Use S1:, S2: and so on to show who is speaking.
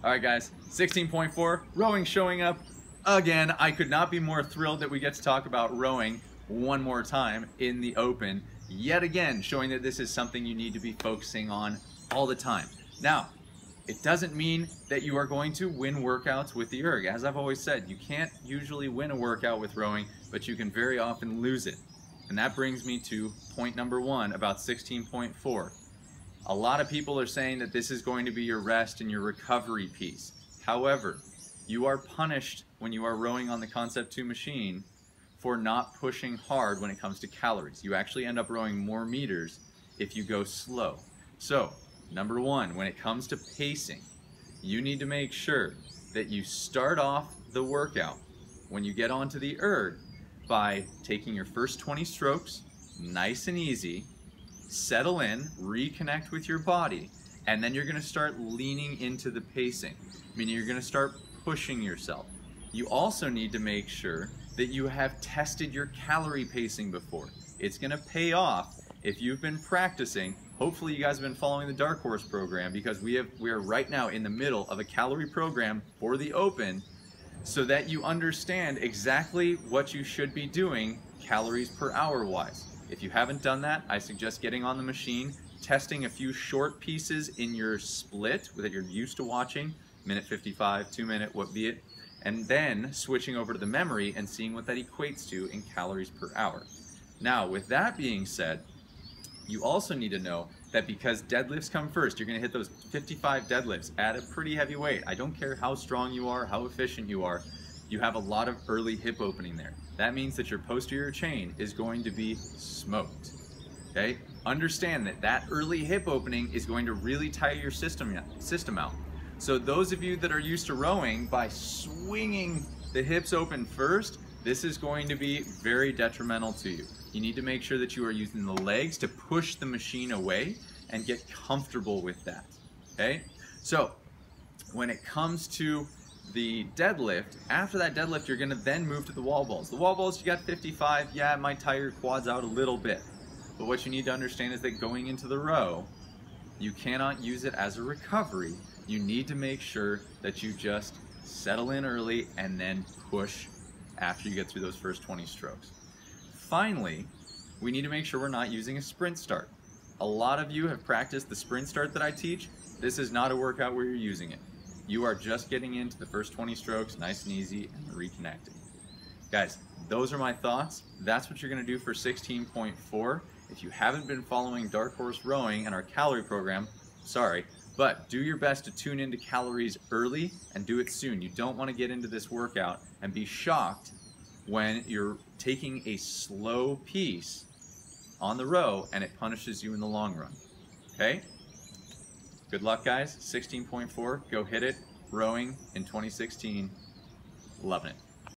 S1: All right, guys, 16.4, rowing showing up again. I could not be more thrilled that we get to talk about rowing one more time in the open, yet again, showing that this is something you need to be focusing on all the time. Now, it doesn't mean that you are going to win workouts with the erg. As I've always said, you can't usually win a workout with rowing, but you can very often lose it. And that brings me to point number one about 16.4. A lot of people are saying that this is going to be your rest and your recovery piece. However, you are punished when you are rowing on the Concept 2 machine for not pushing hard when it comes to calories. You actually end up rowing more meters if you go slow. So, number one, when it comes to pacing, you need to make sure that you start off the workout when you get onto the erg by taking your first 20 strokes, nice and easy, settle in, reconnect with your body, and then you're going to start leaning into the pacing, meaning you're going to start pushing yourself. You also need to make sure that you have tested your calorie pacing before. It's going to pay off if you've been practicing. Hopefully you guys have been following the Dark Horse program, because we are right now in the middle of a calorie program for the open, so that you understand exactly what you should be doing calories per hour wise. If you haven't done that, I suggest getting on the machine, testing a few short pieces in your split that you're used to watching, minute 55, 2 minute, what be it, and then switching over to the memory and seeing what that equates to in calories per hour. Now, with that being said, you also need to know that because deadlifts come first, you're going to hit those 55 deadlifts at a pretty heavy weight. I don't care how strong you are, how efficient you are, you have a lot of early hip opening there. That means that your posterior chain is going to be smoked. Okay? Understand that that early hip opening is going to really tire your system out. So those of you that are used to rowing by swinging the hips open first, this is going to be very detrimental to you. You need to make sure that you are using the legs to push the machine away and get comfortable with that. Okay? So when it comes to the deadlift, after that deadlift, you're going to then move to the wall balls. The wall balls, you got 55, yeah, it might tire your quads out a little bit. But what you need to understand is that going into the row, you cannot use it as a recovery. You need to make sure that you just settle in early and then push after you get through those first 20 strokes. Finally, we need to make sure we're not using a sprint start. A lot of you have practiced the sprint start that I teach. This is not a workout where you're using it. You are just getting into the first 20 strokes, nice and easy, and reconnecting. Guys, those are my thoughts. That's what you're going to do for 16.4. If you haven't been following Dark Horse Rowing and our calorie program, sorry, but do your best to tune into calories early and do it soon. You don't want to get into this workout and be shocked when you're taking a slow piece on the row and it punishes you in the long run. Okay? Good luck, guys. 16.4, go hit it. Rowing in 2016. Loving it.